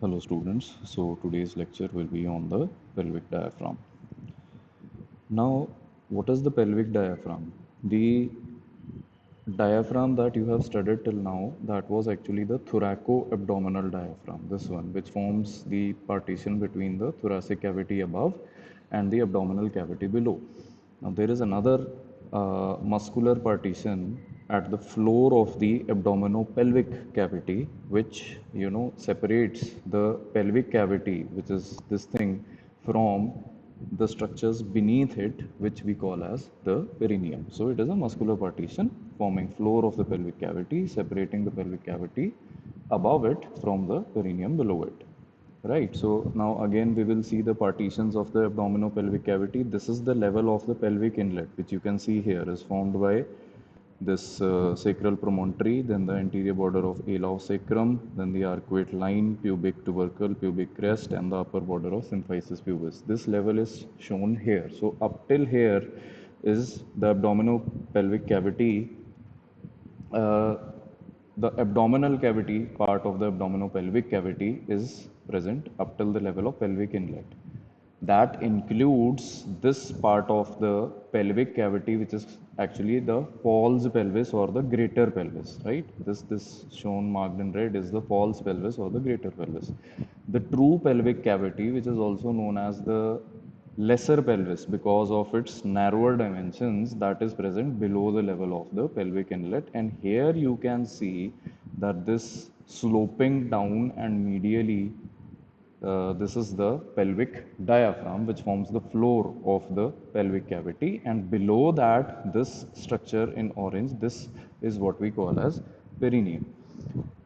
Hello students, so today's lecture will be on the pelvic diaphragm. Now, what is the pelvic diaphragm? The diaphragm that you have studied till now, that was actually the thoraco-abdominal diaphragm, this one, which forms the partition between the thoracic cavity above and the abdominal cavity below. Now, there is another muscular partition at the floor of the abdominopelvic cavity, which separates the pelvic cavity, which is this thing, from the structures beneath it, which we call as the perineum. So it is a muscular partition forming floor of the pelvic cavity, separating the pelvic cavity above it from the perineum below it. Right. So now again we will see the partitions of the abdominopelvic cavity. This is the level of the pelvic inlet, which you can see here is formed by this sacral promontory, then the anterior border of ala of sacrum, then the arcuate line, pubic tubercle, pubic crest, and the upper border of symphysis pubis. This level is shown here. So up till here is the abdominopelvic cavity. The abdominal cavity, part of the abdominopelvic cavity, is present up till the level of pelvic inlet. That includes this part of the pelvic cavity, which is actually the falls pelvis or the greater pelvis, right? This shown marked in red is the falls pelvis or the greater pelvis. The true pelvic cavity, which is also known as the lesser pelvis because of its narrower dimensions, that is present below the level of the pelvic inlet. And here you can see that this sloping down and medially, this is the pelvic diaphragm, which forms the floor of the pelvic cavity, and below that, this structure in orange, this is what we call as perineum.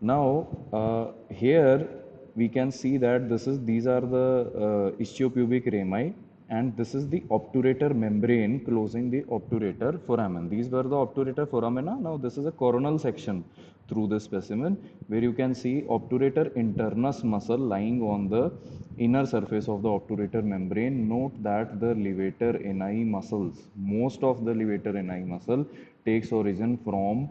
Now here we can see that these are the ischiopubic rami, and this is the obturator membrane closing the obturator foramen. These were the obturator foramina. Now this is a coronal section through this specimen where you can see obturator internus muscle lying on the inner surface of the obturator membrane. Note that the levator ani muscles, most of the levator ani muscle takes origin from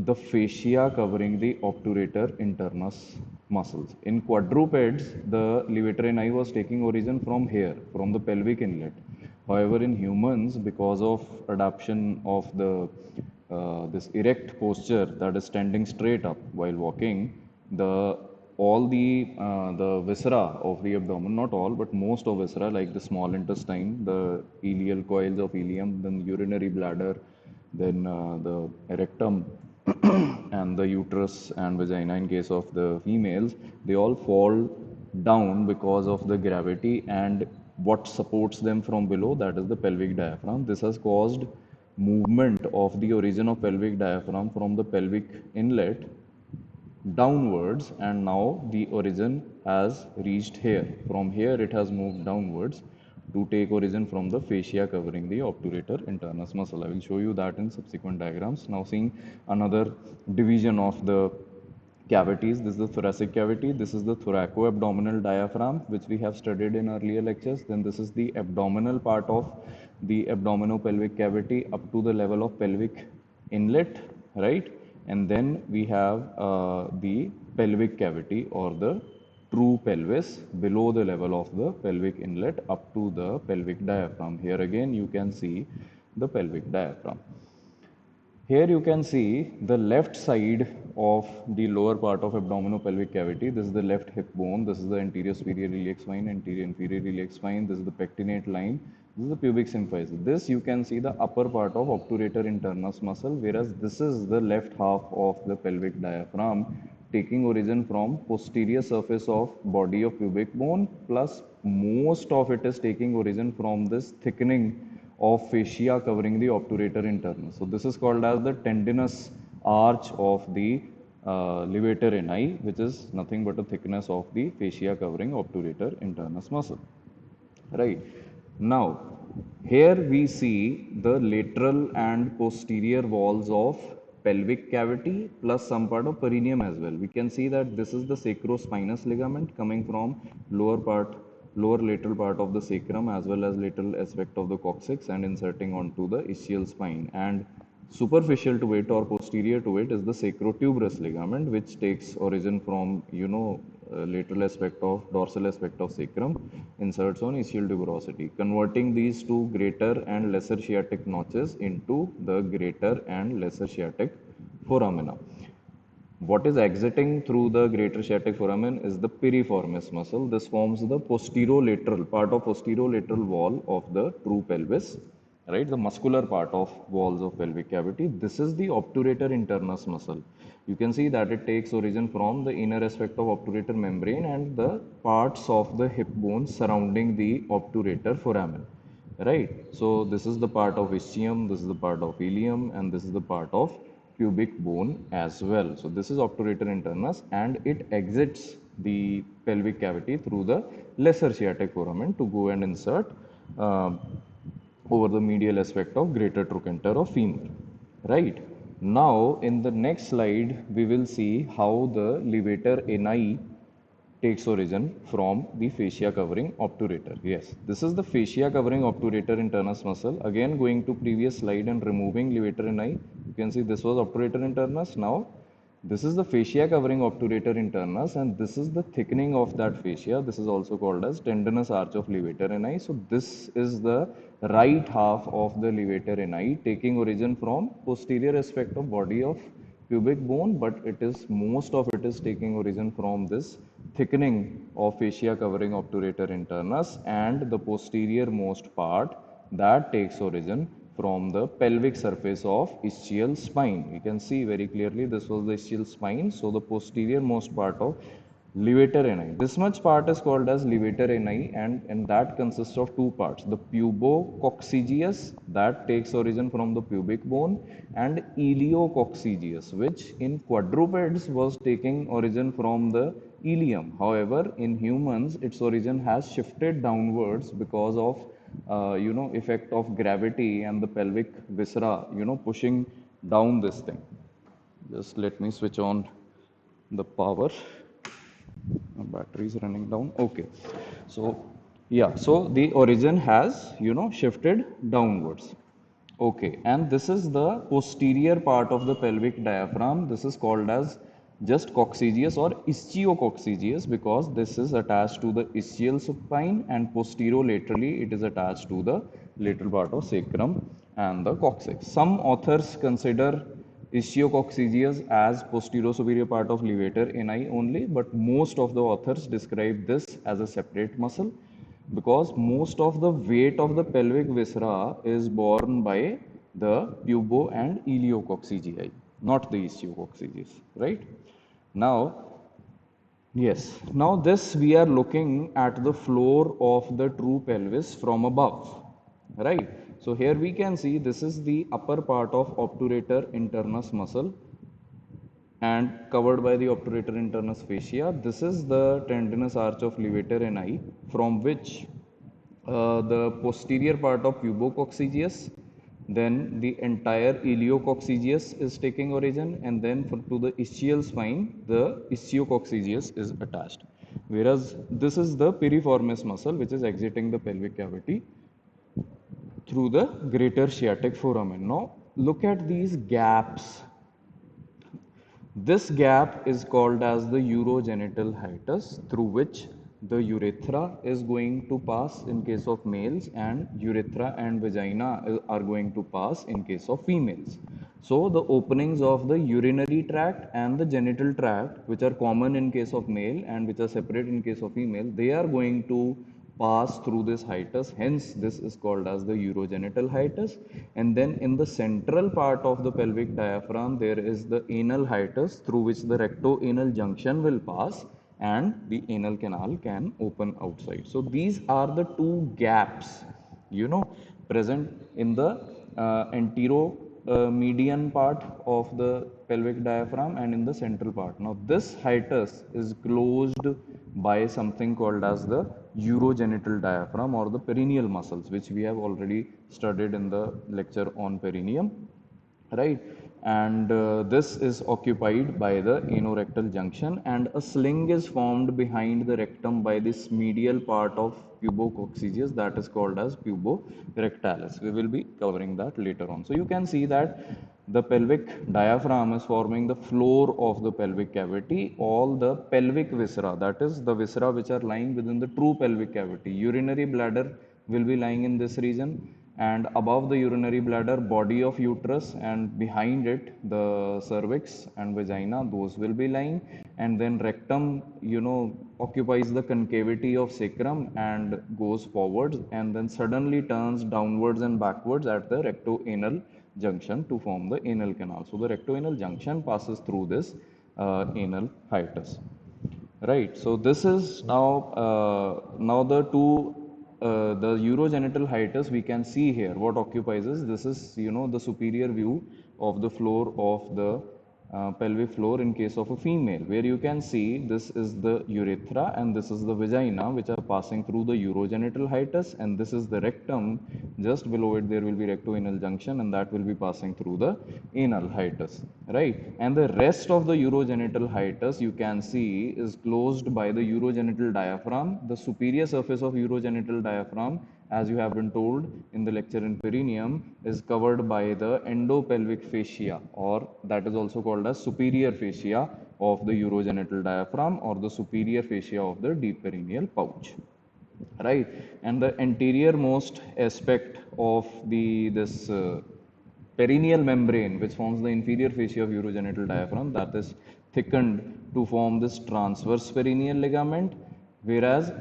the fascia covering the obturator internus muscles. In quadrupeds, the levator ani was taking origin from here, from the pelvic inlet. However, in humans, because of adaptation of the this erect posture, that is standing straight up while walking, all the viscera of the abdomen, not all but most of viscera, like the small intestine, the ileal coils of ileum, then urinary bladder, then the rectum and the uterus and vagina in case of the females, they all fall down because of the gravity, and what supports them from below, that is the pelvic diaphragm. This has caused movement of the origin of pelvic diaphragm from the pelvic inlet downwards, and now the origin has reached here. From here it has moved downwards to take origin from the fascia covering the obturator internus muscle. I will show you that in subsequent diagrams. Now seeing another division of the cavities. This is the thoracic cavity. This is the thoraco-abdominal diaphragm, which we have studied in earlier lectures. Then this is the abdominal part of the abdominopelvic cavity up to the level of pelvic inlet, right? And then we have the pelvic cavity or the true pelvis below the level of the pelvic inlet up to the pelvic diaphragm. Here again you can see the pelvic diaphragm. Here you can see the left side of the lower part of abdominopelvic cavity. This is the left hip bone. This is the anterior superior iliac spine, anterior inferior iliac spine. This is the pectinate line. This is the pubic symphysis. This you can see the upper part of obturator internus muscle, whereas this is the left half of the pelvic diaphragm, taking origin from posterior surface of body of pubic bone, plus most of it is taking origin from this thickening of fascia covering the obturator internus. So this is called as the tendinous arch of the levator ani, which is nothing but a thickness of the fascia covering obturator internus muscle. Right. Now, here we see the lateral and posterior walls of pelvic cavity plus some part of perineum as well. We can see that this is the sacrospinous ligament coming from lower lateral part of the sacrum as well as lateral aspect of the coccyx and inserting onto the ischial spine. And superficial to it or posterior to it is the sacrotuberous ligament, which takes origin from lateral aspect of dorsal aspect of sacrum inserts on ischial tuberosity, converting these two greater and lesser sciatic notches into the greater and lesser sciatic foramina. What is exiting through the greater sciatic foramen is the piriformis muscle. This forms the posterolateral part of posterolateral wall of the true pelvis, right? The muscular part of walls of pelvic cavity. This is the obturator internus muscle. You can see that it takes origin from the inner aspect of obturator membrane and the parts of the hip bones surrounding the obturator foramen, right? So this is the part of ischium, this is the part of ilium, and this is the part of pubic bone as well. So this is obturator internus, and it exits the pelvic cavity through the lesser sciatic foramen to go and insert uh, over the medial aspect of greater trochanter of femur, right? Now in the next slide we will see how the levator ani takes origin from the fascia covering obturator. Yes, this is the fascia covering obturator internus muscle. Again, going to previous slide and removing levator ani, you can see this was obturator internus. Now, this is the fascia covering obturator internus, and this is the thickening of that fascia. This is also called as tendinous arch of levator ani. So, this is the right half of the levator ani, taking origin from posterior aspect of body of pubic bone, but it is most of it is taking origin from this thickening of fascia covering obturator internus, and the posterior most part that takes origin from the pelvic surface of ischial spine. You can see very clearly this was the ischial spine, so the posterior most part of levator ani. This much part is called as levator ani, and that consists of two parts. The pubococcygeus, that takes origin from the pubic bone, and iliococcygeus, which in quadrupeds was taking origin from the ilium. However, in humans, its origin has shifted downwards because of effect of gravity and the pelvic viscera, pushing down this thing. Just let me switch on the power. My battery is running down. Okay, so yeah, so the origin has shifted downwards. Okay, and this is the posterior part of the pelvic diaphragm. This is called as just coccygeus or ischio-coccygeus, because this is attached to the ischial spine, and posterolaterally it is attached to the lateral part of sacrum and the coccyx. Some authors consider ischio-coccygeus as posterior-superior part of levator ani only, but most of the authors describe this as a separate muscle, because most of the weight of the pelvic viscera is borne by the pubo and iliococcygeus, not the ischio-coccygeus, right? Now, yes, now this we are looking at the floor of the true pelvis from above, right? So here we can see this is the upper part of obturator internus muscle and covered by the obturator internus fascia. This is the tendinous arch of levator ani, from which the posterior part of pubococcygeus, then the entire iliococcygeus is taking origin, and then to the ischial spine, the ischio-coccygeus is attached. Whereas this is the piriformis muscle, which is exiting the pelvic cavity through the greater sciatic foramen. Now, look at these gaps. This gap is called as the urogenital hiatus, through which the urethra is going to pass in case of males, and urethra and vagina are going to pass in case of females. So the openings of the urinary tract and the genital tract, which are common in case of male and which are separate in case of female, they are going to pass through this hiatus. Hence, this is called as the urogenital hiatus. And then in the central part of the pelvic diaphragm, there is the anal hiatus, through which the recto-anal junction will pass and the anal canal can open outside. So these are the two gaps, present in the antero median part of the pelvic diaphragm and in the central part. Now this hiatus is closed by something called as the urogenital diaphragm or the perineal muscles, which we have already studied in the lecture on perineum, right? And this is occupied by the anorectal junction, and a sling is formed behind the rectum by this medial part of pubococcygeus, that is called as puborectalis. We will be covering that later on. So you can see that The pelvic diaphragm is forming the floor of the pelvic cavity. All the pelvic viscera, that is the viscera which are lying within the true pelvic cavity. Urinary bladder will be lying in this region, and above the urinary bladder, body of uterus, and behind it the cervix and vagina, those will be lying. And then rectum, occupies the concavity of sacrum and goes forwards, and then suddenly turns downwards and backwards at the rectoanal junction to form the anal canal. So the rectoanal junction passes through this anal hiatus. Right. So this is now the two the urogenital hiatus we can see here. What occupies is this is the superior view of the floor of the pelvic floor in case of a female, where you can see this is the urethra and this is the vagina, which are passing through the urogenital hiatus, and this is the rectum. Just below it there will be rectoanal junction, and that will be passing through the anal hiatus, right? And the rest of the urogenital hiatus you can see is closed by the urogenital diaphragm. The superior surface of urogenital diaphragm, as you have been told in the lecture in perineum, is covered by the endopelvic fascia, or that is also called as superior fascia of the urogenital diaphragm, or the superior fascia of the deep perineal pouch, right? And the anterior most aspect of the this perineal membrane, which forms the inferior fascia of urogenital diaphragm, that is thickened to form this transverse perineal ligament, whereas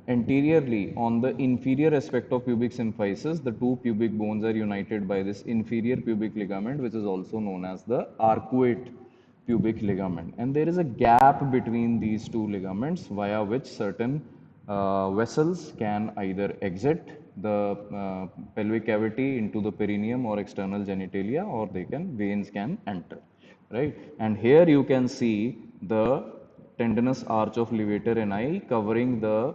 anteriorly on the inferior aspect of pubic symphysis, the two pubic bones are united by this inferior pubic ligament, which is also known as the arcuate pubic ligament. And there is a gap between these two ligaments via which certain vessels can either exit the pelvic cavity into the perineum or external genitalia, or veins can enter, right? And here you can see the tendinous arch of levator ani covering the,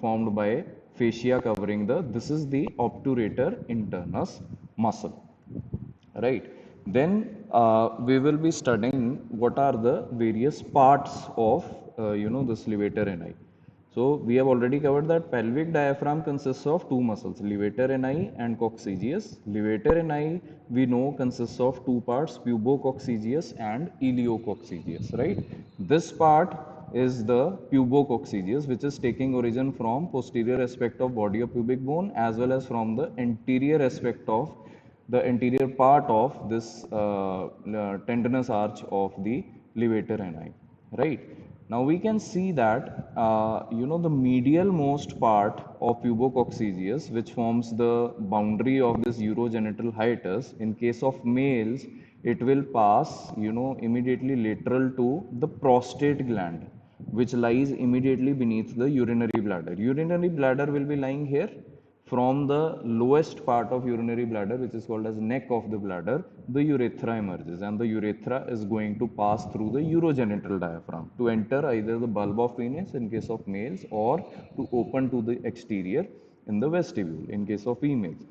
formed by fascia covering this is the obturator internus muscle, right? Then we will be studying what are the various parts of this levator ani. So we have already covered that pelvic diaphragm consists of two muscles, levator ani and coccygeus. Levator ani we know consists of two parts, pubococcygeus and iliococcygeus, right? This part is the pubococcygeus, which is taking origin from posterior aspect of body of pubic bone as well as from the anterior aspect of the anterior part of this tendinous arch of the levator ani, right? Now we can see that the medial most part of pubococcygeus, which forms the boundary of this urogenital hiatus, in case of males it will pass immediately lateral to the prostate gland, which lies immediately beneath the urinary bladder. Urinary bladder will be lying here. From the lowest part of urinary bladder, which is called as neck of the bladder, the urethra emerges, and the urethra is going to pass through the urogenital diaphragm to enter either the bulb of penis in case of males, or to open to the exterior in the vestibule in case of females.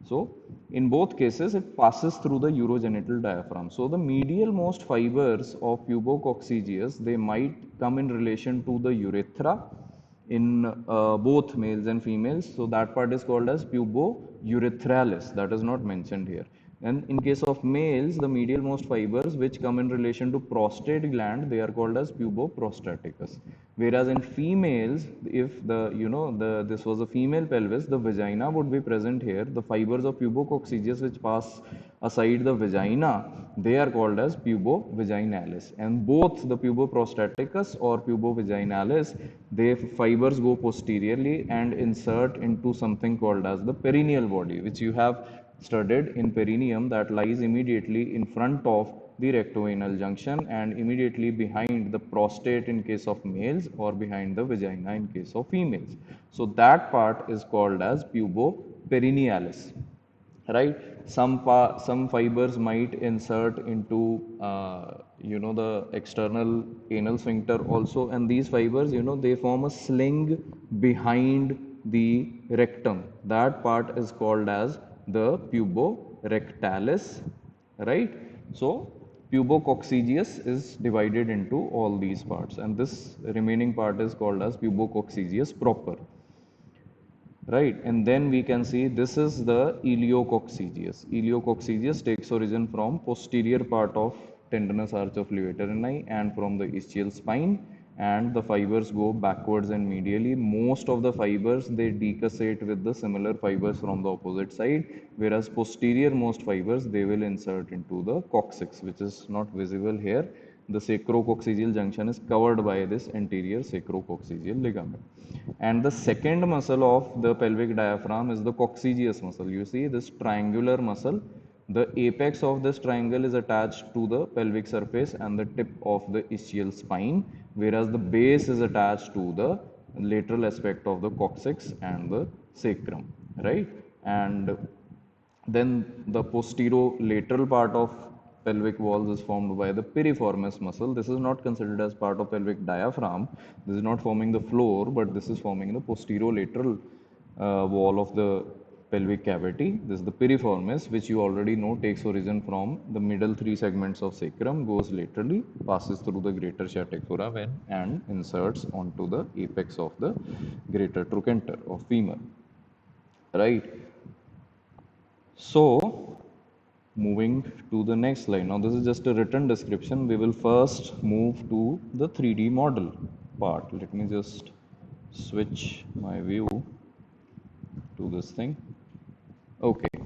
So in both cases it passes through the urogenital diaphragm. So the medial most fibers of pubococcygeus, they might come in relation to the urethra in both males and females. So that part is called as pubourethralis. That is not mentioned here. And in case of males, the medial most fibers which come in relation to prostate gland, they are called as puboprostaticus. Whereas in females, if this was a female pelvis, the vagina would be present here. The fibers of pubococcygeus which pass aside the vagina, they are called as pubovaginalis. And both the puboprostaticus or pubovaginalis, their fibers go posteriorly and insert into something called as the perineal body, which you have studied in perineum, that lies immediately in front of the rectoanal junction and immediately behind the prostate in case of males, or behind the vagina in case of females. So that part is called as puboperinealis, right? Some fibers might insert into the external anal sphincter also, and these fibers they form a sling behind the rectum. That part is called as the puborectalis, right? So pubococcygeus is divided into all these parts, and this remaining part is called as pubococcygeus proper. right? And then we can see this is the iliococcygeus. Iliococcygeus takes origin from posterior part of tendinous arch of levator and from the ischial spine, and the fibers go backwards and medially. Most of the fibers they decussate with the similar fibers from the opposite side, whereas posterior most fibers they will insert into the coccyx, which is not visible here. The sacrococcygeal junction is covered by this anterior sacrococcygeal ligament. And the second muscle of the pelvic diaphragm is the coccygeus muscle. You see this triangular muscle. The apex of this triangle is attached to the pelvic surface and the tip of the ischial spine, whereas the base is attached to the lateral aspect of the coccyx and the sacrum, right? And then the posterolateral part of pelvic walls is formed by the piriformis muscle. This is not considered as part of pelvic diaphragm. This is not forming the floor, but this is forming the posterolateral wall of the pelvic cavity. This is the piriformis, which you already know takes origin from the middle three segments of sacrum, goes laterally, passes through the greater sciatic foramen, and inserts onto the apex of the greater trochanter of femur. Right. So, moving to the next slide. Now, this is just a written description. We will first move to the 3D model part. Let me just switch my view to this thing. Okay.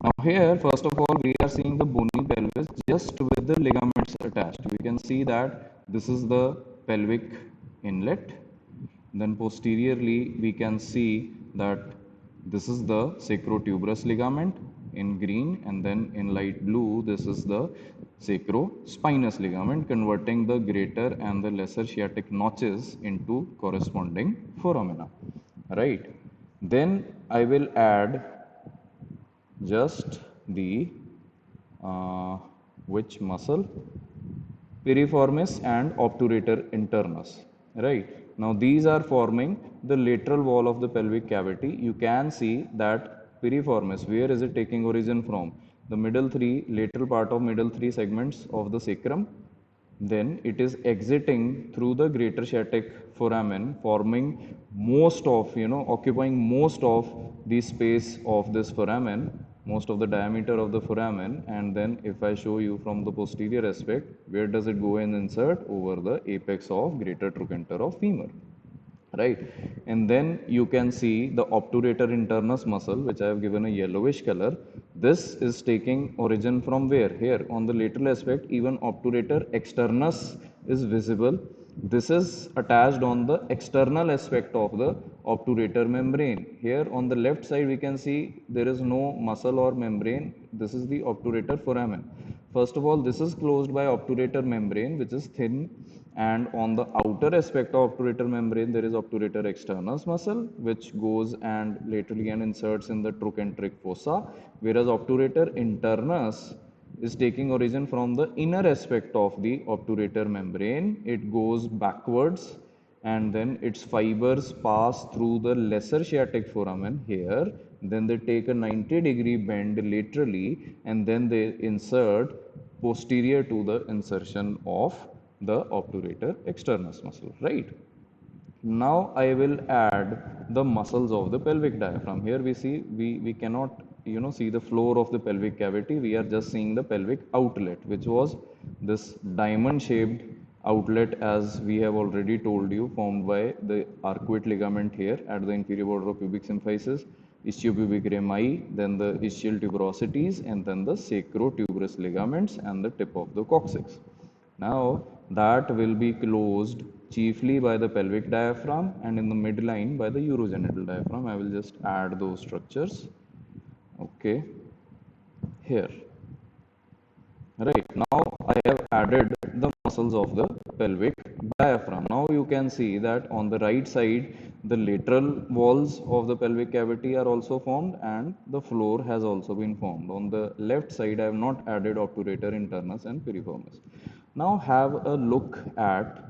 Now, here, first of all, we are seeing the bony pelvis just with the ligaments attached. We can see that this is the pelvic inlet. Then posteriorly, we can see that this is the sacrotuberous ligament in green, and then in light blue, this is the sacrospinous ligament, converting the greater and the lesser sciatic notches into corresponding foramina. Right. Then I will add just the which muscle? Piriformis and obturator internus, right? Now these are forming the lateral wall of the pelvic cavity. You can see that piriformis, where is it taking origin from? The middle three, lateral part of middle three segments of the sacrum. Then it is exiting through the greater sciatic foramen, forming most of, occupying most of the space of this foramen, most of the diameter of the foramen. And then if I show you from the posterior aspect, where does it go and insert? Over the apex of greater trochanter of femur, right? And then you can see the obturator internus muscle, which I have given a yellowish color. This is taking origin from where? Here on the lateral aspect, even obturator externus is visible. This is attached on the external aspect of the obturator membrane. Here on the left side, we can see there is no muscle or membrane. This is the obturator foramen. First of all, this is closed by obturator membrane, which is thin, and on the outer aspect of obturator membrane there is obturator externus muscle, which goes and laterally and inserts in the trochanteric fossa, whereas obturator internus is taking origin from the inner aspect of the obturator membrane. It goes backwards, and then its fibers pass through the lesser sciatic foramen here. Then they take a 90-degree bend laterally, and then they insert posterior to the insertion of the obturator externus muscle, right? Now I will add the muscles of the pelvic diaphragm. Here we see we cannot see the floor of the pelvic cavity. We are just seeing the pelvic outlet, which was this diamond shaped outlet, as we have already told you, formed by the arcuate ligament here at the inferior border of pubic symphysis, ischiopubic rami, then the ischial tuberosities, and then the sacrotuberous ligaments and the tip of the coccyx. Now that will be closed chiefly by the pelvic diaphragm, and in the midline by the urogenital diaphragm. I will just add those structures. Okay, here. Right, now I have added the muscles of the pelvic diaphragm. Now you can see that on the right side, the lateral walls of the pelvic cavity are also formed, and the floor has also been formed. On the left side, I have not added obturator internus and piriformis. Now have a look at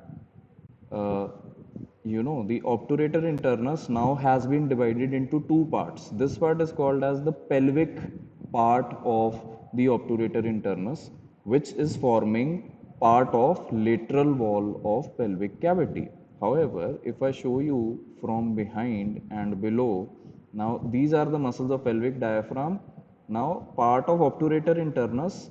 the obturator internus now has been divided into two parts. This part is called as the pelvic part of the obturator internus, which is forming part of lateral wall of pelvic cavity. However, if I show you from behind and below, Now these are the muscles of pelvic diaphragm. Now part of obturator internus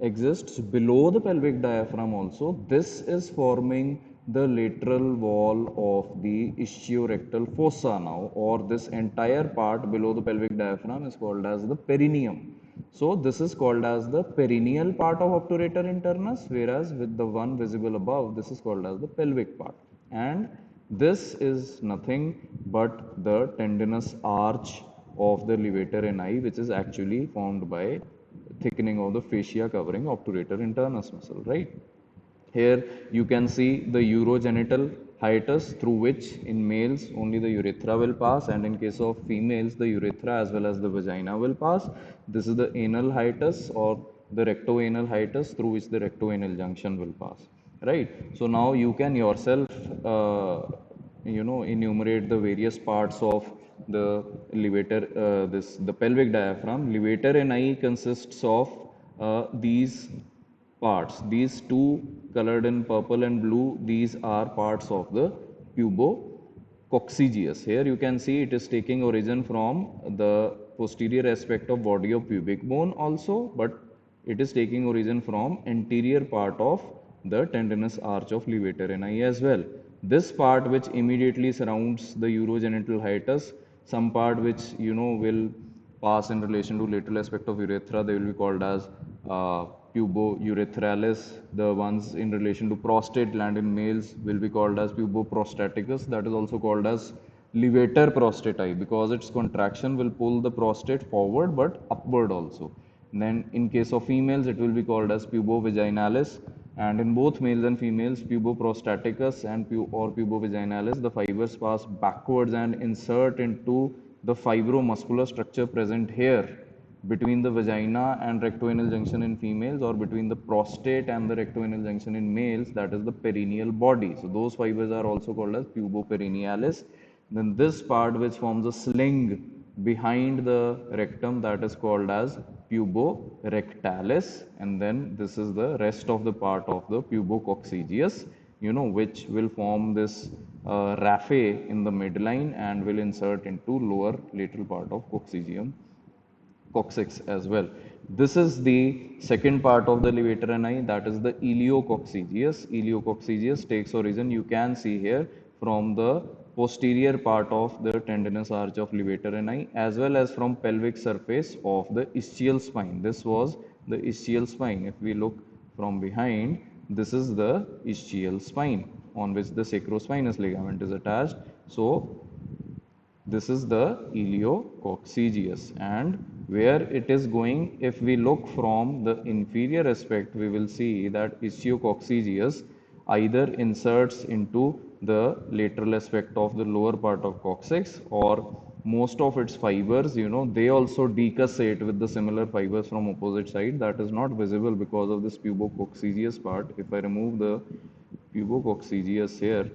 exists below the pelvic diaphragm also. This is forming the lateral wall of the ischiorectal fossa now, or this entire part below the pelvic diaphragm is called as the perineum. So this is called as the perineal part of obturator internus, whereas with the one visible above, this is called as the pelvic part. And this is nothing but the tendinous arch of the levator ani, which is actually formed by thickening of the fascia covering obturator internus muscle, right? Here you can see the urogenital hiatus, through which in males only the urethra will pass, and in case of females the urethra as well as the vagina will pass. This is the anal hiatus or the rectoanal hiatus, through which the rectoanal junction will pass, right? So now you can yourself enumerate the various parts of the levator, the pelvic diaphragm. Levator ani consists of these parts. These two colored in purple and blue, these are parts of the pubococcygeus. Here you can see it is taking origin from the posterior aspect of body of pubic bone also, but it is taking origin from anterior part of the tendinous arch of levator ani as well. This part which immediately surrounds the urogenital hiatus, some part which will pass in relation to lateral aspect of urethra, they will be called as pubourethralis. The ones in relation to prostate gland in males will be called as puboprostaticus. That is also called as levator prostati, because its contraction will pull the prostate forward but upward also. And then in case of females, it will be called as pubovaginalis. And in both males and females, puboprostaticus and or pubovaginalis, the fibers pass backwards and insert into the fibromuscular structure present here between the vagina and rectoanal junction in females, or between the prostate and the rectoanal junction in males, that is the perineal body. So those fibers are also called as puboperinealis. Then this part which forms a sling behind the rectum, that is called as puborectalis. And then this is the rest of the part of the pubococcygeus, which will form this raphe in the midline and will insert into lower lateral part of coccygeum coccyx as well. This is the second part of the levator ani, that is the iliococcygeus. Iliococcygeus takes origin, you can see here, from the posterior part of the tendinous arch of levator ani, as well as from pelvic surface of the ischial spine. This was the ischial spine. If we look from behind, this is the ischial spine on which the sacrospinous ligament is attached. So this is the iliococcygeus, and where it is going, if we look from the inferior aspect, we will see that ischio either inserts into the lateral aspect of the lower part of coccyx, or most of its fibers, they also decussate with the similar fibers from opposite side. That is not visible because of this pubococcygeus part. If I remove the pubococcygeus here,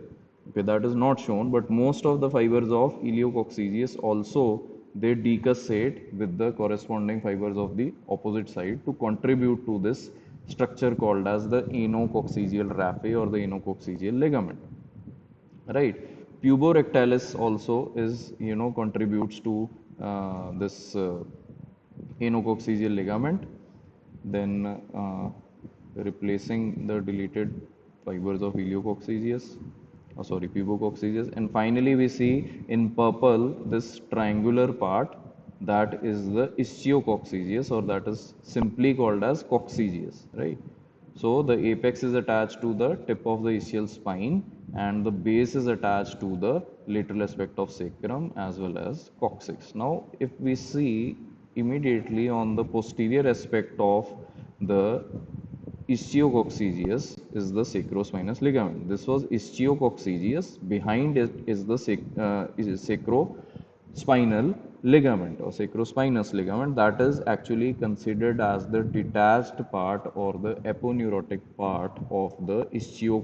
okay, that is not shown, but most of the fibers of iliococcygeus also, they decussate with the corresponding fibers of the opposite side to contribute to this structure called as the anococcygeal raphe or the anococcygeal ligament, right? Puborectalis also is, contributes to this anococcygeal ligament, then replacing the deleted fibers of iliococcygeus, pubococcygeus. And finally, we see in purple this triangular part, that is the ischio or that is simply called as coccygeus, right? So the apex is attached to the tip of the ischial spine, and the base is attached to the lateral aspect of sacrum as well as coccyx. Now, if we see immediately on the posterior aspect of the ischio is the sacrospinous ligament. This was ischio. Behind it is the sacrospinal ligament or sacrospinous ligament, that is actually considered as the detached part or the aponeurotic part of the ischio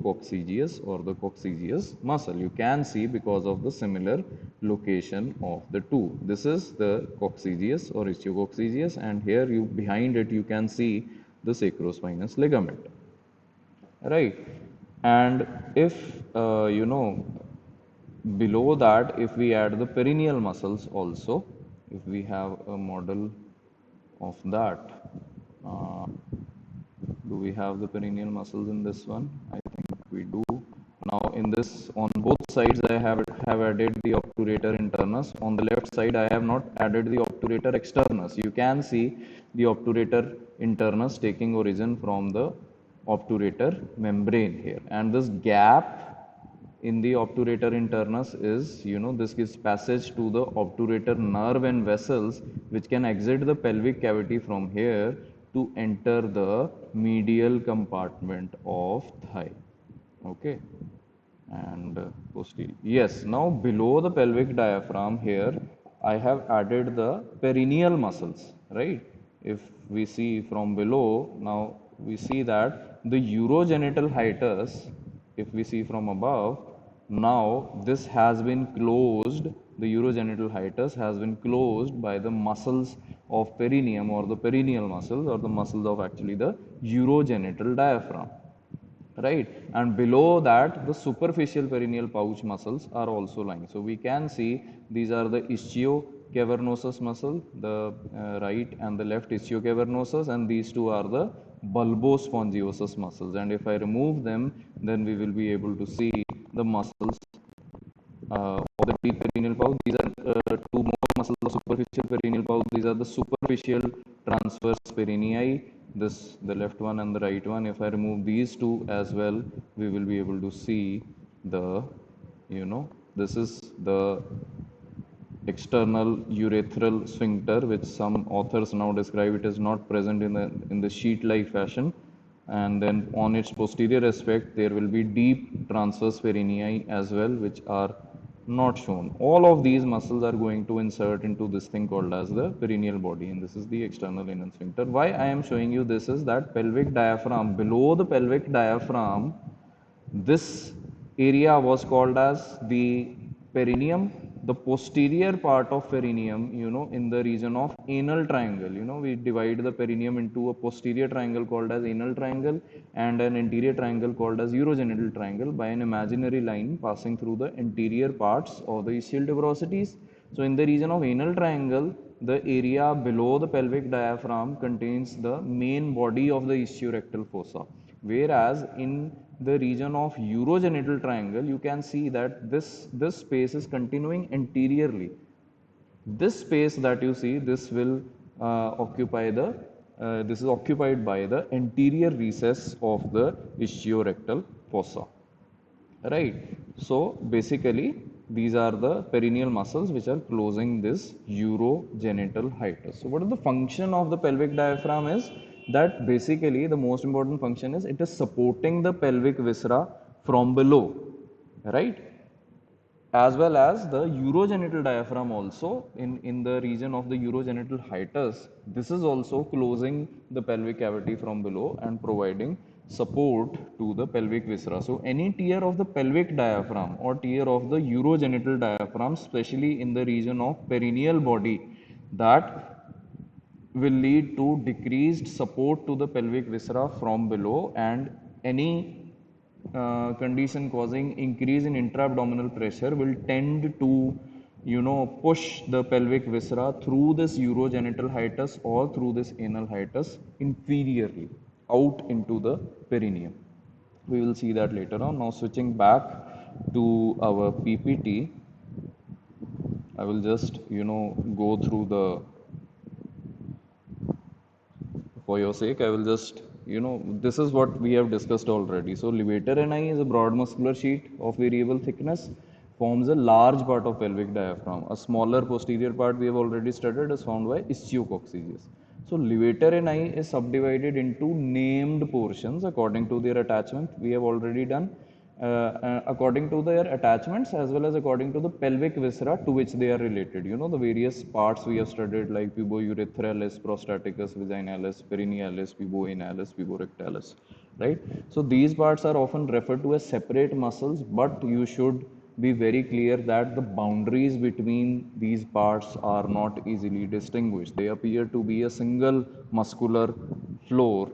or the coccygeus muscle. You can see because of the similar location of the two. This is the coccygeus or ischio, and here you behind it you can see the sacrospinous ligament, right? And if below that, if we add the perineal muscles also, if we have a model of that, uh, do we have the perineal muscles in this one? I think we do. Now in this, on both sides, I have added the obturator internus. On the left side, I have not added the obturator externus. You can see the obturator internus taking origin from the obturator membrane here. And this gap in the obturator internus is, this gives passage to the obturator nerve and vessels, which can exit the pelvic cavity from here to enter the medial compartment of thigh. Okay. And posterior. Yes, now below the pelvic diaphragm here, I have added the perineal muscles, right? If we see from below, now we see that the urogenital hiatus, if we see from above, now this has been closed, the urogenital hiatus has been closed by the muscles of perineum, or the perineal muscles, or the muscles of actually the urogenital diaphragm, right? And below that, the superficial perineal pouch muscles are also lying. So we can see these are the ischiocavernosus muscle, the right and the left ischiocavernosus, and these two are the bulbospongiosus muscles. And if I remove them, then we will be able to see the muscles of the deep perineal pouch. These are two more muscles of superficial perineal pouch. These are the superficial transverse perineae. This, the left one and the right one. If I remove these two as well, we will be able to see the, this is the external urethral sphincter, which some authors now describe it as not present in the sheet-like fashion. And then on its posterior aspect, there will be deep transverse perineae as well, which are not shown. All of these muscles are going to insert into this thing called as the perineal body, and this is the external anal sphincter. Why I am showing you this is that pelvic diaphragm, below the pelvic diaphragm, this area was called as the perineum. The posterior part of perineum, in the region of anal triangle, we divide the perineum into a posterior triangle called as anal triangle and an anterior triangle called as urogenital triangle by an imaginary line passing through the anterior parts of the ischial tuberosities. So in the region of anal triangle, the area below the pelvic diaphragm contains the main body of the ischiorectal fossa, whereas in the region of urogenital triangle, you can see that this space is continuing anteriorly. This space that you see, this will occupy the this is occupied by the anterior recess of the ischiorectal fossa, right? So basically, these are the perineal muscles which are closing this urogenital hiatus. So what is the function of the pelvic diaphragm is that basically the most important function is it is supporting the pelvic viscera from below, right? As well as the urogenital diaphragm also in the region of the urogenital hiatus. This is also closing the pelvic cavity from below and providing support to the pelvic viscera. So any tear of the pelvic diaphragm or tear of the urogenital diaphragm, especially in the region of perineal body, that will lead to decreased support to the pelvic viscera from below, and any condition causing increase in intra-abdominal pressure will tend to push the pelvic viscera through this urogenital hiatus or through this anal hiatus inferiorly out into the perineum. We will see that later on. Now switching back to our PPT, I will just go through the, for your sake, I will just, this is what we have discussed already. So levator ani is a broad muscular sheet of variable thickness, forms a large part of pelvic diaphragm. A smaller posterior part we have already studied is found by ischiococcygeus. So levator ani is subdivided into named portions according to their attachment. We have already done according to their attachments as well as according to the pelvic viscera to which they are related. The various parts we have studied like pubourethralis, prostaticus, vaginalis, perinealis, puboanalis, puborectalis, right? So these parts are often referred to as separate muscles, but you should be very clear that the boundaries between these parts are not easily distinguished. They appear to be a single muscular floor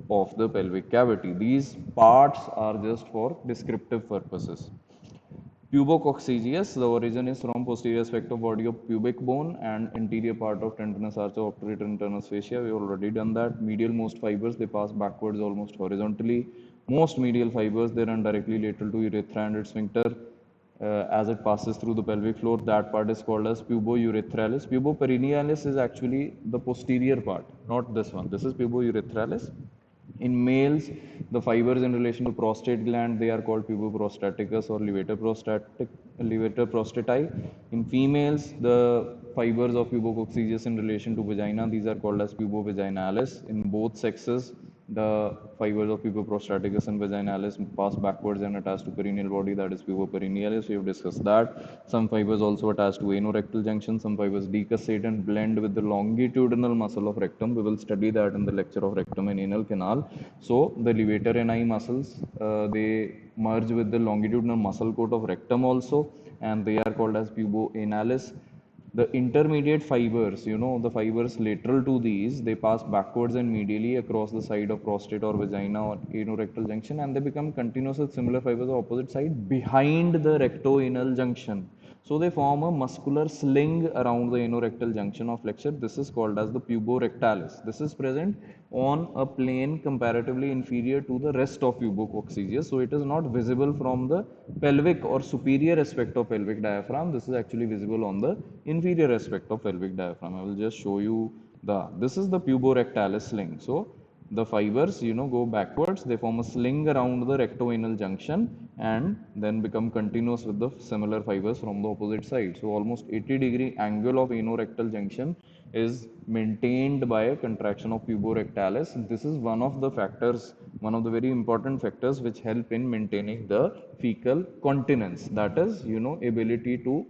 of the pelvic cavity. These parts are just for descriptive purposes. Pubococcygeus, the origin is from posterior aspect of body of pubic bone and anterior part of tendinous arch of obturator and ternus fascia. We already done that. Medial most fibers, they pass backwards almost horizontally. Most medial fibers, they run directly lateral to urethra and its sphincter as it passes through the pelvic floor. That part is called as pubourethralis. Puboperinealis is actually the posterior part, not this one. This is pubourethralis. In males, the fibers in relation to prostate gland, they are called puboprostaticus or levator prostati. In females, the fibers of pubococcygeus in relation to vagina, these are called as pubovaginalis. In both sexes, the fibers of puboprostaticus and vaginalis pass backwards and attach to perineal body, that is puboperinealis. We have discussed that. Some fibers also attach to anorectal junction. Some fibers decussate and blend with the longitudinal muscle of rectum. We will study that in the lecture of rectum and anal canal. So the levator ani muscles, they merge with the longitudinal muscle coat of rectum also, and they are called as puboanalis. The intermediate fibers, the fibers lateral to these, they pass backwards and medially across the side of prostate or vagina or anorectal junction, and they become continuous with similar fibers of opposite side behind the rectoanal junction. So they form a muscular sling around the anorectal junction of flexure. This is called as the puborectalis. This is present on a plane comparatively inferior to the rest of pubococcygeus. So it is not visible from the pelvic or superior aspect of pelvic diaphragm. This is actually visible on the inferior aspect of pelvic diaphragm. I will just show you this is the puborectalis sling. So the fibers, go backwards, they form a sling around the rectoanal junction and then become continuous with the similar fibers from the opposite side. So almost 80-degree angle of anorectal junction is maintained by a contraction of puborectalis. This is one of the factors, one of the very important factors which help in maintaining the fecal continence. That is, ability to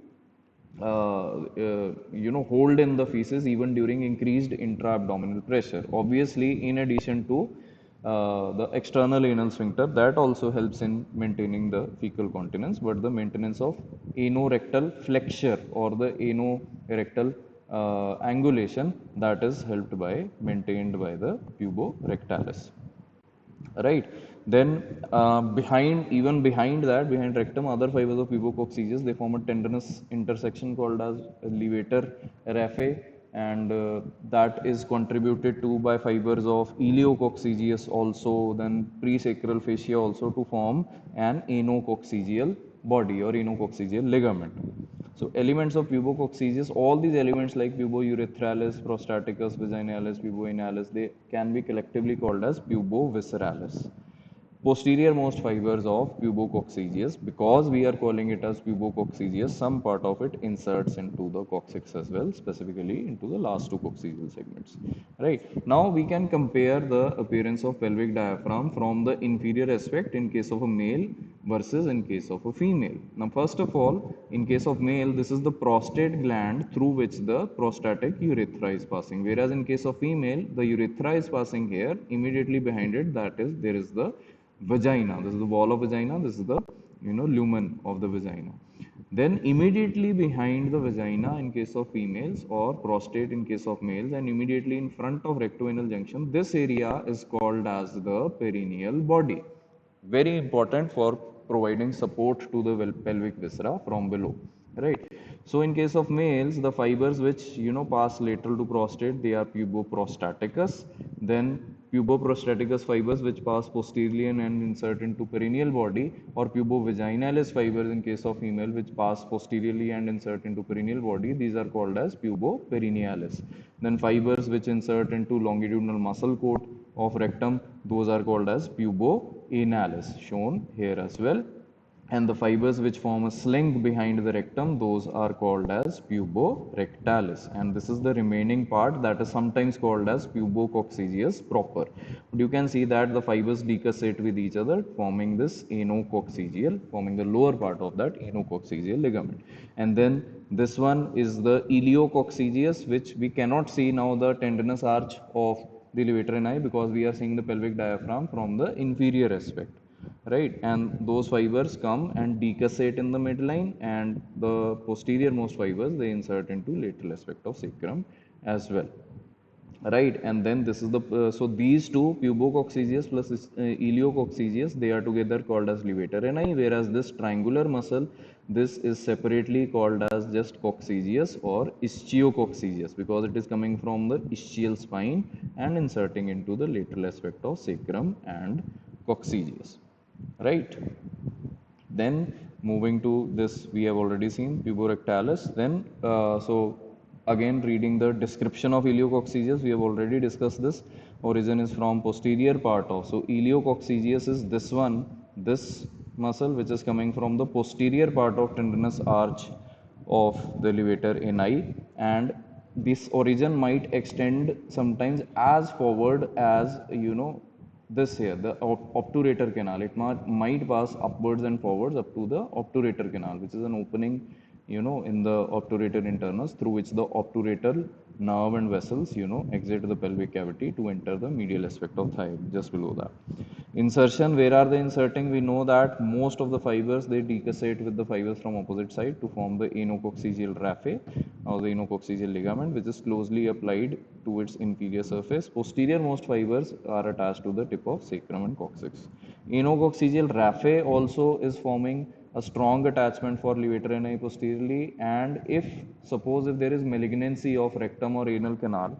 hold in the feces even during increased intra-abdominal pressure. Obviously, in addition to the external anal sphincter, that also helps in maintaining the fecal continence, but the maintenance of anorectal flexure or the anorectal angulation, that is helped by, maintained by the puborectalis, right? Then behind that, behind rectum, other fibers of pubococcygeus, they form a tendinous intersection called as levator raphe, and that is contributed to by fibers of iliococcygeus also, then presacral fascia also, to form an anococcygeal body or anococcygeal ligament. So elements of pubococcygeus, all these elements like pubourethralis, prostaticus, vaginalis, puboanalis, they can be collectively called as pubovisceralis. Posterior most fibers of pubococcygeus, because we are calling it as pubococcygeus, some part of it inserts into the coccyx as well, specifically into the last two coccygeal segments. Right. Now we can compare the appearance of pelvic diaphragm from the inferior aspect in case of a male versus in case of a female. Now first of all, in case of male, this is the prostate gland through which the prostatic urethra is passing, whereas in case of female, the urethra is passing here, immediately behind it, that is, there is the vagina. This is the wall of vagina. This is the lumen of the vagina. Then immediately behind the vagina in case of females, or prostate in case of males, and immediately in front of rectoanal junction, this area is called as the perineal body. Very important for providing support to the pelvic viscera from below, right? So in case of males, the fibers which pass lateral to prostate, they are puboprostaticus. Then puboprostaticus fibers which pass posteriorly and insert into perineal body, or pubovaginalis fibers in case of female which pass posteriorly and insert into perineal body, these are called as puboperinealis. Then fibers which insert into longitudinal muscle coat of rectum, those are called as puboanalis, shown here as well. And the fibers which form a sling behind the rectum, those are called as puborectalis. And this is the remaining part that is sometimes called as pubococcygeus proper. But you can see that the fibers decussate with each other, forming this anococcygeal, forming the lower part of that anococcygeal ligament. And then this one is the iliococcygeus, which we cannot see now the tendinous arch of the levator ani, because we are seeing the pelvic diaphragm from the inferior aspect, right? And those fibers come and decussate in the midline, and the posterior most fibers, they insert into lateral aspect of sacrum as well, right? And then this is the so these two, pubococcygeus plus iliococcygeus, they are together called as levator ani, whereas this triangular muscle, this is separately called as just coccygeus or ischio-coccygeus because it is coming from the ischial spine and inserting into the lateral aspect of sacrum and coccygeus, right? Then moving to this, we have already seen puborectalis. Then, so again reading the description of ileococcygeus, we have already discussed this. Origin is from posterior part of. So ileococcygeus is this one, this muscle which is coming from the posterior part of tendinous arch of the levator ani, and this origin might extend sometimes as forward as this here, the obturator canal. It might pass upwards and forwards up to the obturator canal, which is an opening, in the obturator internus through which the obturator nerve and vessels, exit the pelvic cavity to enter the medial aspect of thigh, just below that. Insertion, where are they inserting? We know that most of the fibers, they decussate with the fibers from opposite side to form the anococcygeal raphe or the anococcygeal ligament, which is closely applied to its inferior surface. Posterior most fibers are attached to the tip of sacrum and coccyx. Anococcygeal raphe also is forming a strong attachment for levator ani posteriorly, and if suppose if there is malignancy of rectum or anal canal,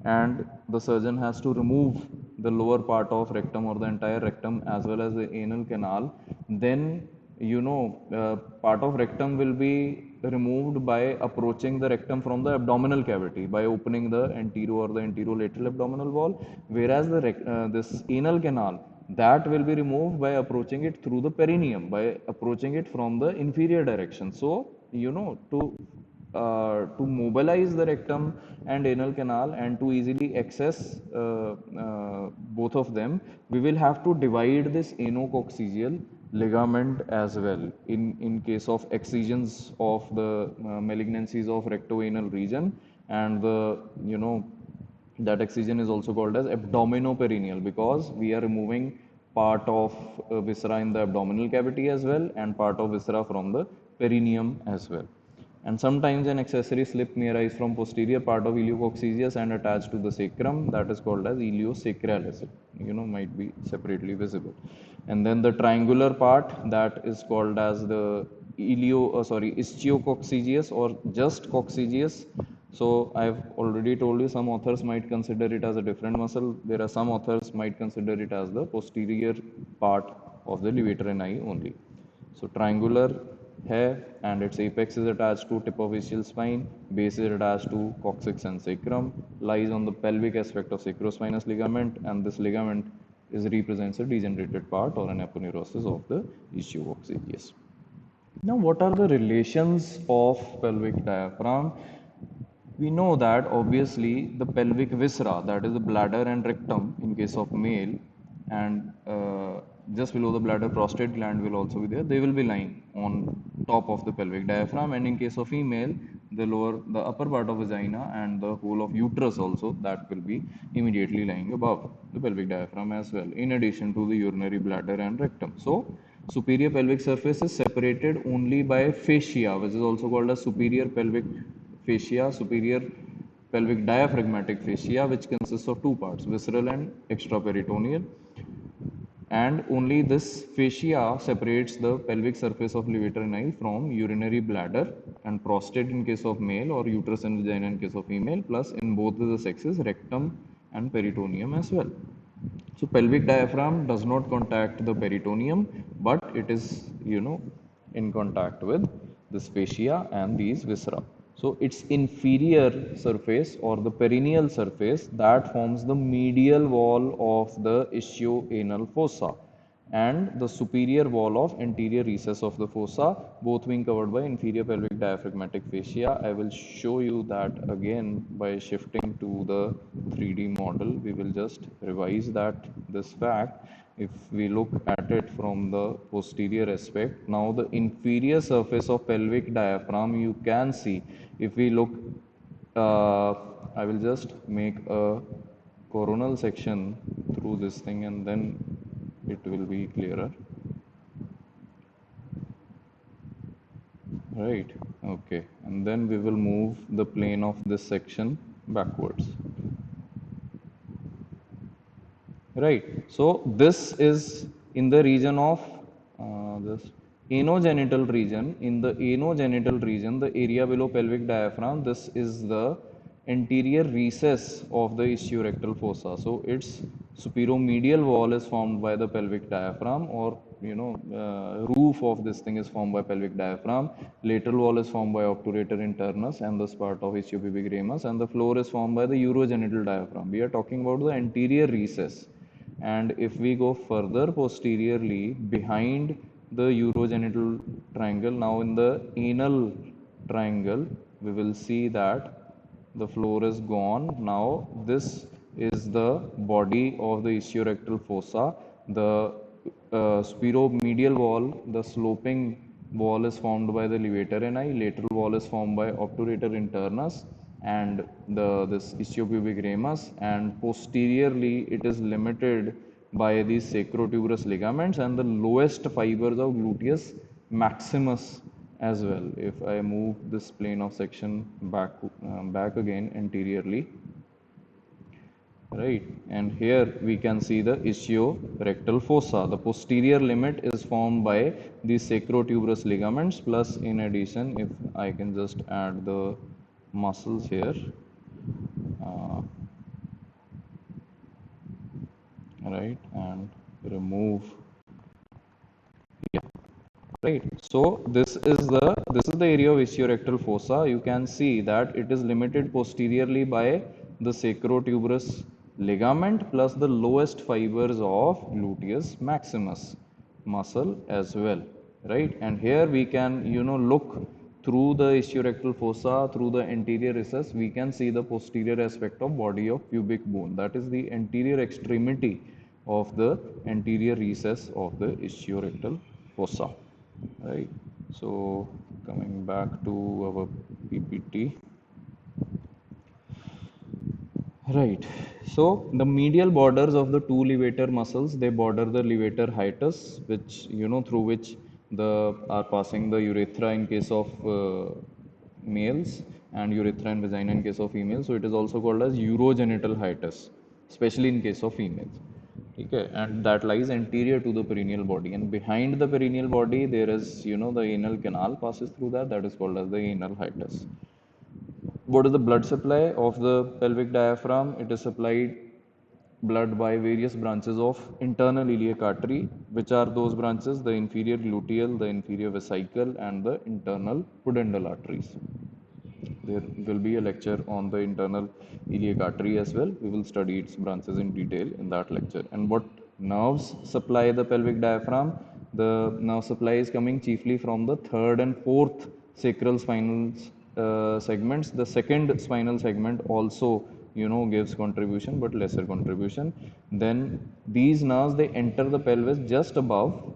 and the surgeon has to remove the lower part of rectum or the entire rectum as well as the anal canal, then part of rectum will be removed by approaching the rectum from the abdominal cavity by opening the anterior or the anterolateral abdominal wall, whereas this anal canal, that will be removed by approaching it through the perineum, by approaching it from the inferior direction. So to mobilize the rectum and anal canal and to easily access both of them, we will have to divide this anococcygeal ligament as well. In case of excisions of the malignancies of rectoanal region, and the that excision is also called as abdominoperineal because we are removing part of viscera in the abdominal cavity as well and part of viscera from the perineum as well. And sometimes an accessory slip may arise from posterior part of ileococcygeus and attach to the sacrum, that is called as iliosacralis. Might be separately visible. And then the triangular part, that is called as the ischio-coccygeus or just coccygeus. So I've already told you some authors might consider it as a different muscle. There are some authors might consider it as the posterior part of the levator ani only. So triangular hair, and its apex is attached to tip of ischial spine, base is attached to coccyx and sacrum, lies on the pelvic aspect of sacrospinous ligament, and this ligament represents a degenerated part or an aponeurosis of the ischio-coccygeus. Now, what are the relations of pelvic diaphragm? We know that obviously the pelvic viscera, that is the bladder and rectum in case of male, and just below the bladder prostate gland will also be there. They will be lying on top of the pelvic diaphragm, and in case of female, the upper part of vagina and the whole of uterus also, that will be immediately lying above the pelvic diaphragm as well, in addition to the urinary bladder and rectum. So superior pelvic surface is separated only by fascia, which is also called as superior pelvic fascia, superior pelvic diaphragmatic fascia, which consists of two parts, visceral and extraperitoneal. And only this fascia separates the pelvic surface of levator ani from urinary bladder and prostate in case of male, or uterus and vagina in case of female, plus in both the sexes, rectum and peritoneum as well. So pelvic diaphragm does not contact the peritoneum, but it is, in contact with this fascia and these viscera. So its inferior surface or the perineal surface, that forms the medial wall of the ischio-anal fossa, and the superior wall of anterior recess of the fossa, both being covered by inferior pelvic diaphragmatic fascia. I will show you that again by shifting to the 3D model. We will just revise this fact. If we look at it from the posterior aspect, now the inferior surface of pelvic diaphragm, you can see, if we look, I will just make a coronal section through this thing and then it will be clearer. Right, okay, and then we will move the plane of this section backwards. Right, so this is in the region of anogenital region. In the anogenital region, the area below pelvic diaphragm, this is the anterior recess of the ischiorectal fossa. So its superomedial wall is formed by the pelvic diaphragm, or roof of this thing is formed by pelvic diaphragm. Lateral wall is formed by obturator internus and this part of ischiopubic ramus, and the floor is formed by the urogenital diaphragm. We are talking about the anterior recess. And if we go further posteriorly behind the urogenital triangle, now in the anal triangle, we will see that the floor is gone. Now this is the body of the ischiorectal fossa. The spheromedial wall, the sloping wall, is formed by the levator ani, lateral wall is formed by obturator internus and this ischiopubic ramus, and posteriorly it is limited by these sacrotuberous ligaments and the lowest fibers of gluteus maximus as well. If I move this plane of section back again anteriorly, right, and here we can see the ischiorectal fossa. The posterior limit is formed by these sacrotuberous ligaments, plus in addition, if I can just add the muscles here, right, and remove, yeah, right. So this is the area of ischiorectal fossa. You can see that it is limited posteriorly by the sacrotuberous ligament plus the lowest fibers of gluteus maximus muscle as well, right? And here we can look through the ischiorectal fossa, through the anterior recess, we can see the posterior aspect of body of pubic bone. That is the anterior extremity of the anterior recess of the ischiorectal fossa, right? So coming back to our PPT, right? So the medial borders of the two levator muscles, they border the levator hiatus, which through which the are passing the urethra in case of males and urethra and vagina in case of females. So it is also called as urogenital hiatus, especially in case of females. Okay, and that lies anterior to the perineal body, and behind the perineal body there is the anal canal passes through that is called as the anal hiatus. What is the blood supply of the pelvic diaphragm? It is supplied blood by various branches of internal iliac artery. Which are those branches? The inferior gluteal, the inferior vesical, and the internal pudendal arteries. There will be a lecture on the internal iliac artery as well. We will study its branches in detail in that lecture. And what nerves supply the pelvic diaphragm? The nerve supply is coming chiefly from the third and fourth sacral spinal segments. The second spinal segment also gives contribution, but lesser contribution. Then these nerves, they enter the pelvis just above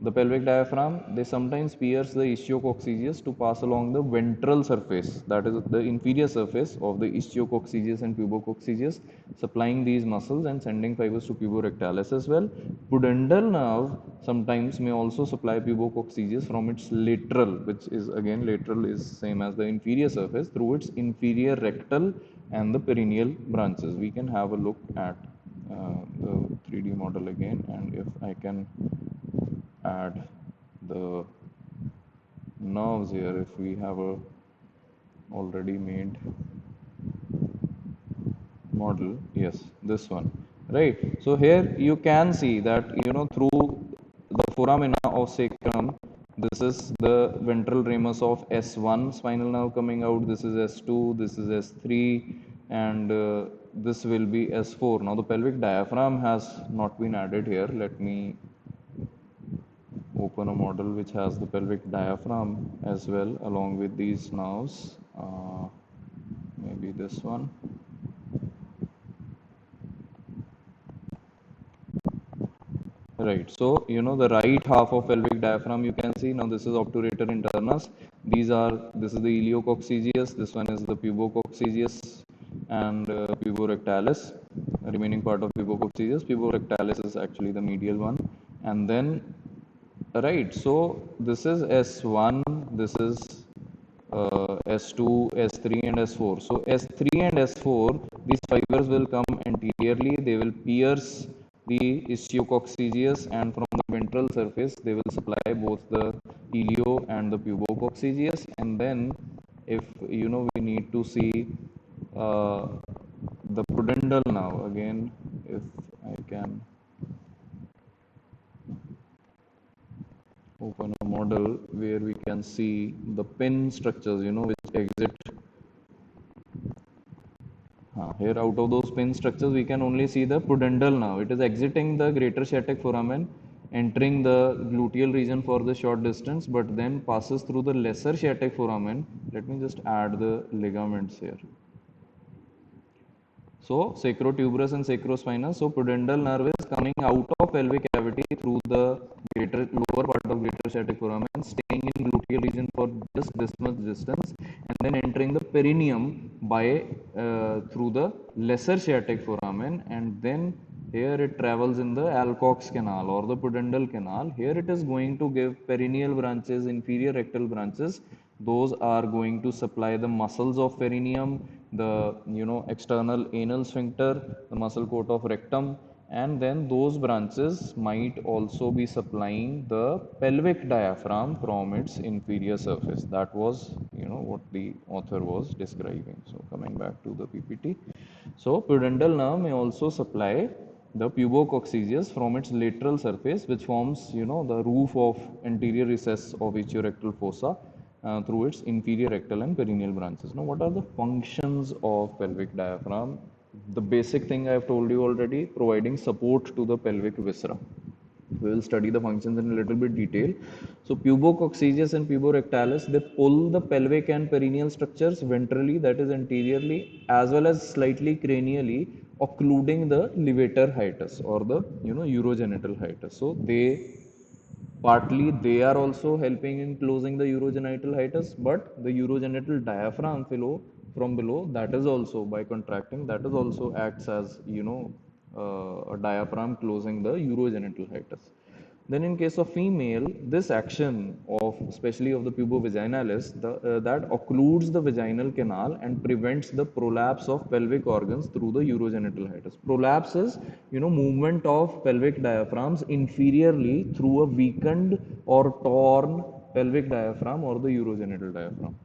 the pelvic diaphragm. They sometimes pierce the ischiococcygeus to pass along the ventral surface, that is the inferior surface of the ischiococcygeus and pubococcygeus, supplying these muscles and sending fibers to puborectalis as well. Pudendal nerve sometimes may also supply pubococcygeus from its lateral, which is again, lateral is same as the inferior surface, through its inferior rectal and the perineal branches. We can have a look at the 3D model again, and if I can add the nerves here, if we have a already made model, yes, this one, right? So here you can see that through the foramina of sacrum, this is the ventral ramus of S1 spinal nerve coming out, this is S2, this is S3, and this will be S4. Now the pelvic diaphragm has not been added here. Let me open a model which has the pelvic diaphragm as well along with these nerves. Maybe this one. Right. So, the right half of pelvic diaphragm, you can see now this is obturator internus. This is the iliococcygeus, this one is the pubococcygeus and puborectalis, remaining part of pubococcygeus. Puborectalis is actually the medial one. And then, right, so this is S1, this is S2, S3 and S4. So S3 and S4, these fibers will come anteriorly, they will pierce the ischiococcygeus, and from the ventral surface, they will supply both the ilio and the pubococcygeus. And then if we need to see uh, the pudendal now again, if I can open a model where we can see the pin structures, which exit. Here out of those pin structures, we can only see the pudendal now. It is exiting the greater sciatic foramen, entering the gluteal region for the short distance, but then passes through the lesser sciatic foramen. Let me just add the ligaments here. So sacrotuberous and sacrospinous. So pudendal nerve is coming out of pelvic cavity through the lower part of greater sciatic foramen, staying in gluteal region for just this much distance, and then entering the perineum by through the lesser sciatic foramen, and then here it travels in the Alcock's canal or the pudendal canal. Here it is going to give perineal branches, inferior rectal branches. Those are going to supply the muscles of perineum, the external anal sphincter, the muscle coat of rectum, and then those branches might also be supplying the pelvic diaphragm from its inferior surface. That was what the author was describing. So coming back to the PPT, so pudendal nerve may also supply the pubococcygeus from its lateral surface, which forms the roof of anterior recess of echiorectal fossa through its inferior rectal and perineal branches. Now, what are the functions of pelvic diaphragm? The basic thing I have told you already, providing support to the pelvic viscera. We will study the functions in a little bit detail. So pubococcygeus and puborectalis, they pull the pelvic and perineal structures ventrally, that is anteriorly, as well as slightly cranially, occluding the levator hiatus or the urogenital hiatus. So partly they are also helping in closing the urogenital hiatus, but the urogenital diaphragm flow from below, that is also by contracting, that is also acts as a diaphragm closing the urogenital hiatus. Then in case of female, this action of especially of the pubovaginalis, that occludes the vaginal canal and prevents the prolapse of pelvic organs through the urogenital hiatus. Prolapse is movement of pelvic diaphragms inferiorly through a weakened or torn pelvic diaphragm or the urogenital diaphragm,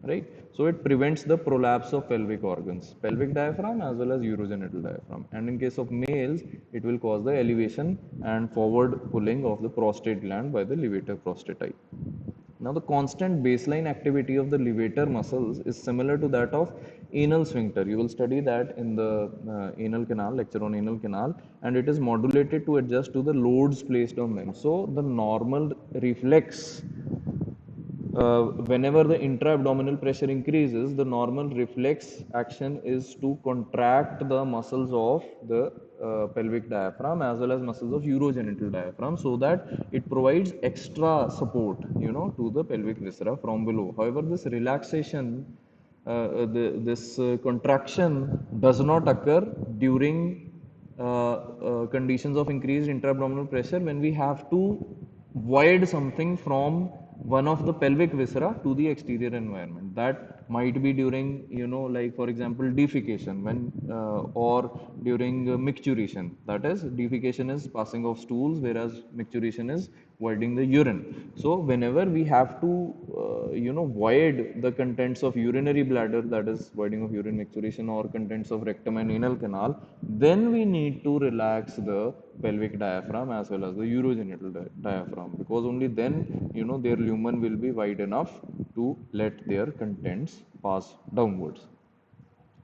right? So it prevents the prolapse of pelvic organs, pelvic diaphragm as well as urogenital diaphragm. And in case of males, it will cause the elevation and forward pulling of the prostate gland by the levator prostati. Now, the constant baseline activity of the levator muscles is similar to that of anal sphincter. You will study that in the anal canal, lecture on anal canal, and it is modulated to adjust to the loads placed on them. So, the normal reflex whenever the intra-abdominal pressure increases, the normal reflex action is to contract the muscles of the pelvic diaphragm as well as muscles of urogenital diaphragm, so that it provides extra support, to the pelvic viscera from below. However, this relaxation, this contraction does not occur during conditions of increased intra-abdominal pressure when we have to void something from one of the pelvic viscera to the exterior environment. That might be during, like for example, defecation or during micturition. That is, defecation is passing of stools, whereas micturition is voiding the urine. So whenever we have to, void the contents of urinary bladder, that is voiding of urine micturition, or contents of rectum and anal canal, then we need to relax the pelvic diaphragm as well as the urogenital diaphragm, because only then their lumen will be wide enough to let their contents pass downwards.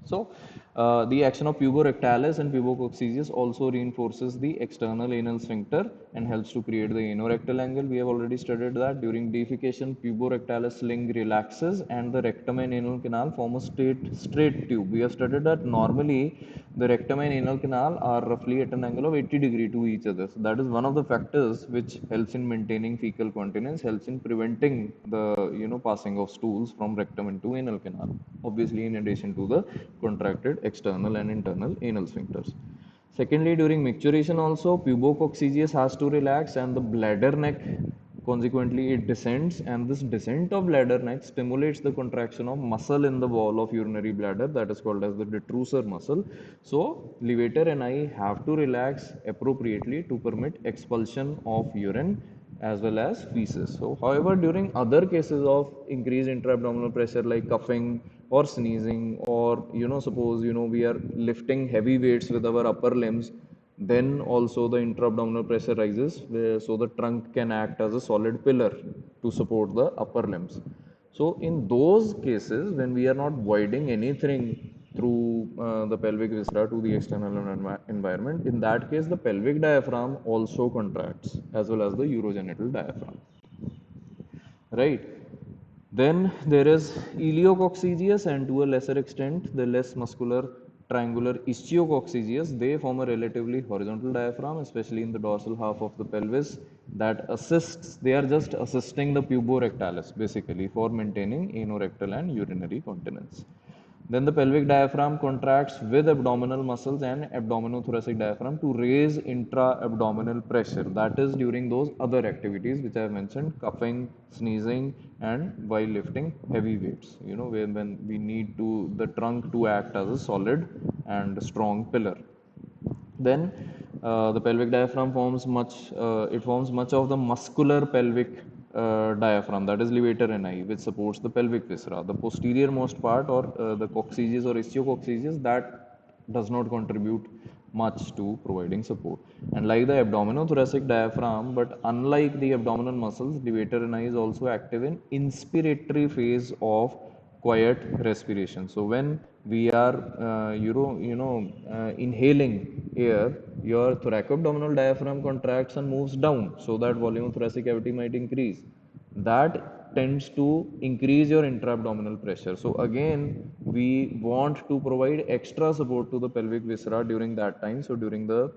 So, the action of puborectalis and pubococcygeus also reinforces the external anal sphincter and helps to create the anorectal angle. We have already studied that during defecation, puborectalis sling relaxes and the rectum and anal canal form a straight tube. We have studied that normally the rectum and anal canal are roughly at an angle of 80 degrees to each other. So that is one of the factors which helps in maintaining fecal continence, helps in preventing the passing of stools from rectum into anal canal. Obviously, in addition to the contracted external and internal anal sphincters. Secondly, during micturition also, pubococcygeus has to relax and the bladder neck consequently it descends, and this descent of bladder neck stimulates the contraction of muscle in the wall of urinary bladder, that is called as the detrusor muscle. So levator and I have to relax appropriately to permit expulsion of urine as well as feces. So however, during other cases of increased intra-abdominal pressure like coughing or sneezing, or suppose we are lifting heavy weights with our upper limbs, then also the intra-abdominal pressure rises, so the trunk can act as a solid pillar to support the upper limbs. So in those cases, when we are not voiding anything through the pelvic viscera to the external environment, in that case the pelvic diaphragm also contracts as well as the urogenital diaphragm, right? Then there is iliococcygeus, and to a lesser extent the less muscular triangular ischiococcygeus. They form a relatively horizontal diaphragm, especially in the dorsal half of the pelvis, that assists, they are just assisting the puborectalis basically for maintaining anorectal and urinary continence. Then the pelvic diaphragm contracts with abdominal muscles and abdominothoracic diaphragm to raise intra-abdominal pressure. That is during those other activities which I have mentioned, coughing, sneezing, and while lifting heavy weights. When we need the trunk to act as a solid and strong pillar. Then the pelvic diaphragm forms much of the muscular pelvic diaphragm, that is levator ani, which supports the pelvic viscera. The posterior most part, or the coccygeus or ischiococcygeus, that does not contribute much to providing support. And like the abdominothoracic diaphragm, but unlike the abdominal muscles, levator ani is also active in inspiratory phase of quiet respiration. So when we are inhaling air, your thoracoabdominal diaphragm contracts and moves down so that volume of thoracic cavity might increase. That tends to increase your intra-abdominal pressure. So again, we want to provide extra support to the pelvic viscera during that time. So during the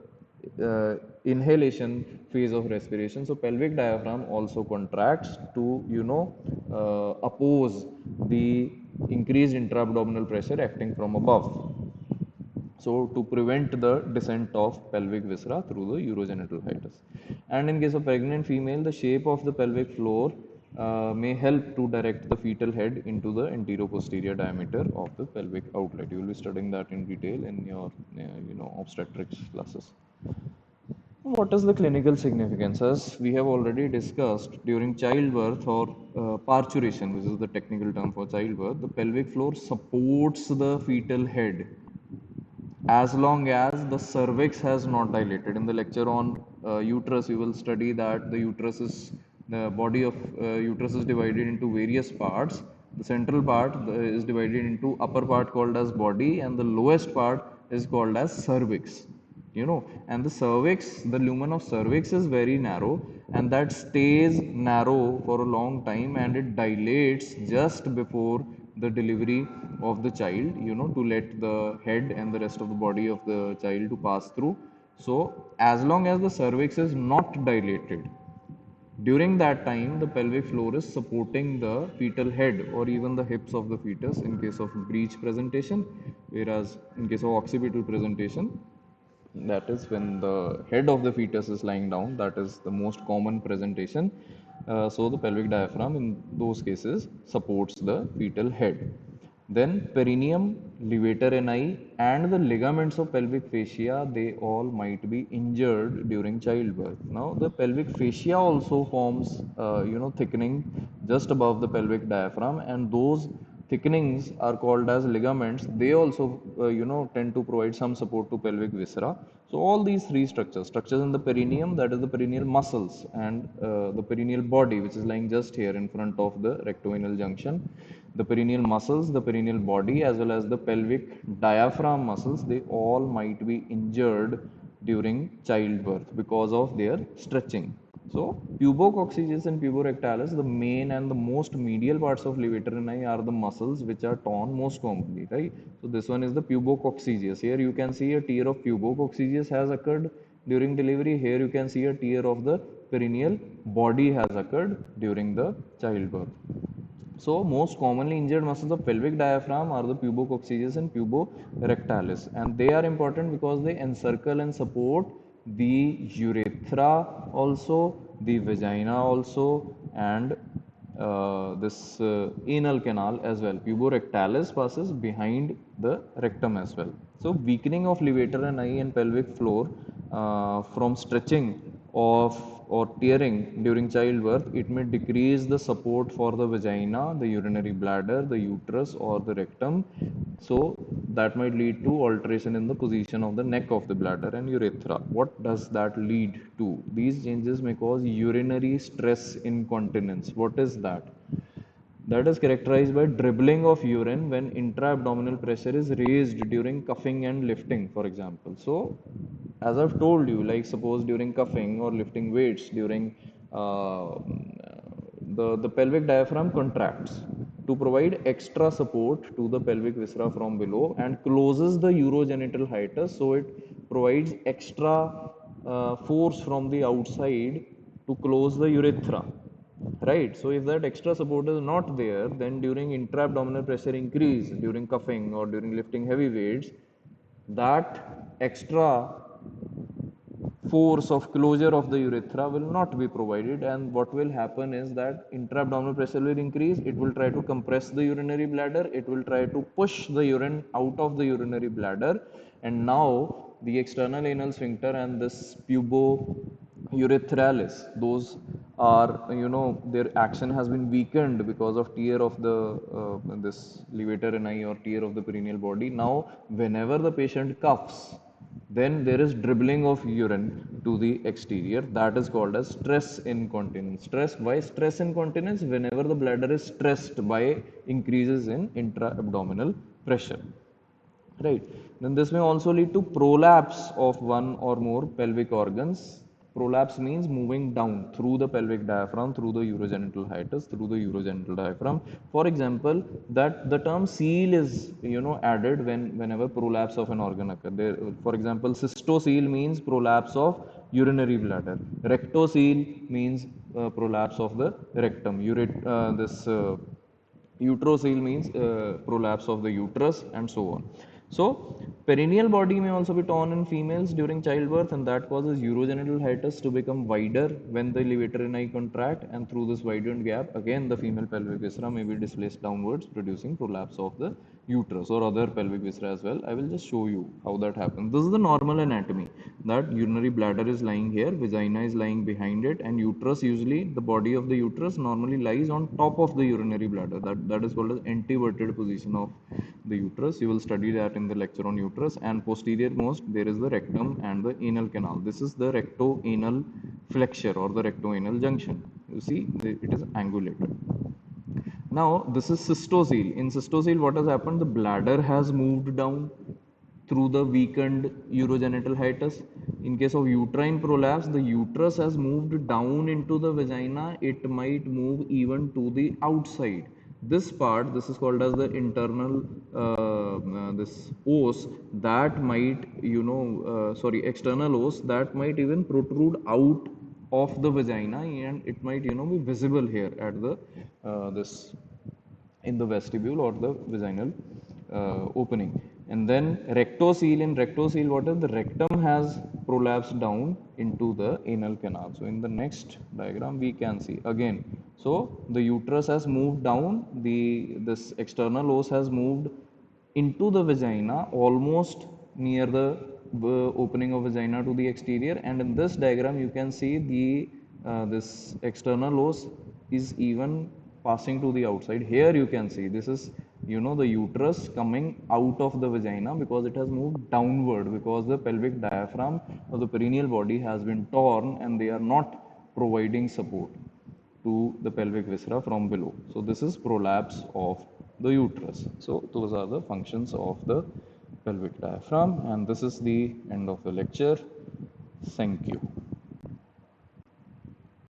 inhalation phase of respiration, so pelvic diaphragm also contracts to oppose the increased intra-abdominal pressure acting from above, so to prevent the descent of pelvic viscera through the urogenital hiatus. And in case of pregnant female, the shape of the pelvic floor may help to direct the fetal head into the anterior-posterior diameter of the pelvic outlet. You will be studying that in detail in your obstetrics classes. What is the clinical significance? As we have already discussed, during childbirth or parturition, which is the technical term for childbirth, the pelvic floor supports the fetal head as long as the cervix has not dilated. In the lecture on uterus, you will study that the body of uterus is divided into various parts. The central part is divided into upper part called as body, and the lowest part is called as cervix. And the cervix, the lumen of cervix is very narrow, and that stays narrow for a long time, and it dilates just before the delivery of the child, to let the head and the rest of the body of the child to pass through. So as long as the cervix is not dilated, during that time the pelvic floor is supporting the fetal head or even the hips of the fetus in case of breech presentation, whereas in case of occipital presentation, that is when the head of the fetus is lying down, that is the most common presentation. So the pelvic diaphragm in those cases supports the fetal head. Then perineum, levator ani, and the ligaments of pelvic fascia, they all might be injured during childbirth. Now the pelvic fascia also forms thickening just above the pelvic diaphragm, and those thickenings are called as ligaments. They also tend to provide some support to pelvic viscera. So all these three structures in the perineum, that is the perineal muscles, and the perineal body, which is lying just here in front of the rectoanal junction, the perineal muscles, the perineal body, as well as the pelvic diaphragm muscles, they all might be injured during childbirth because of their stretching. So pubococcygeus and puborectalis, the main and the most medial parts of levator ani, are the muscles which are torn most commonly, right? So this one is the pubococcygeus. Here you can see a tear of pubococcygeus has occurred during delivery. Here you can see a tear of the perineal body has occurred during the childbirth. So most commonly injured muscles of pelvic diaphragm are the pubococcygeus and puborectalis, and they are important because they encircle and support the urethra, also the vagina also, and this anal canal as well. Puborectalis passes behind the rectum as well. So weakening of levator and eye and pelvic floor from stretching of or tearing during childbirth, it may decrease the support for the vagina, the urinary bladder, the uterus, or the rectum. So that might lead to alteration in the position of the neck of the bladder and urethra. What does that lead to? These changes may cause urinary stress incontinence. What is that? That is characterized by dribbling of urine when intra-abdominal pressure is raised during cuffing and lifting, for example. So, as I've told you, like suppose during cuffing or lifting weights, during the pelvic diaphragm contracts to provide extra support to the pelvic viscera from below and closes the urogenital hiatus, so it provides extra force from the outside to close the urethra, right? So if that extra support is not there, then during intra-abdominal pressure increase during cuffing or during lifting heavy weights, that extra force of closure of the urethra will not be provided, and what will happen is that intra-abdominal pressure will increase. It will try to compress the urinary bladder, it will try to push the urine out of the urinary bladder, and now the external anal sphincter and this pubo urethralis, those are, their action has been weakened because of tear of the this levator ani or tear of the perineal body. Now whenever the patient coughs, then there is dribbling of urine to the exterior. That is called as stress incontinence. Why stress incontinence? Whenever the bladder is stressed by increases in intra-abdominal pressure. Right. Then this may also lead to prolapse of one or more pelvic organs. Prolapse means moving down through the pelvic diaphragm, through the urogenital hiatus, through the urogenital diaphragm. For example, that the term seal is, added whenever prolapse of an organ occurs. There, for example, cystocele means prolapse of urinary bladder. Rectocele means prolapse of the rectum. This uterocele means prolapse of the uterus, and so on. So perineal body may also be torn in females during childbirth, and that causes urogenital hiatus to become wider when the levator ani contract, and through this widened gap again the female pelvic viscera may be displaced downwards, producing prolapse of the uterus or other pelvic viscera as well. I will just show you how that happens. This is the normal anatomy, that urinary bladder is lying here, vagina is lying behind it, and uterus, usually the body of the uterus normally lies on top of the urinary bladder. That is called as anteverted position of the uterus. You will study that in the lecture on uterus. And posterior most there is the rectum and the anal canal. This is the recto-anal flexure or the recto-anal junction. You see, it is angulated. Now this is cystocele. In cystocele, what has happened? The bladder has moved down through the weakened urogenital hiatus. In case of uterine prolapse, the uterus has moved down into the vagina. It might move even to the outside. This part, this is called as the internal this os, that might, external os, that might even protrude out of the vagina, and it might, be visible here at the this in the vestibule or the vaginal opening. And then rectocele, in rectocele, what is the rectum has prolapsed down into the anal canal. So in the next diagram we can see again. So the uterus has moved down, this external os has moved into the vagina almost near the opening of vagina to the exterior, and in this diagram you can see the this external os is even passing to the outside. Here you can see this is, the uterus coming out of the vagina because it has moved downward, because the pelvic diaphragm of the perineal body has been torn and they are not providing support to the pelvic viscera from below. So this is prolapse of the uterus. So those are the functions of the pelvic diaphragm, and this is the end of the lecture. Thank you.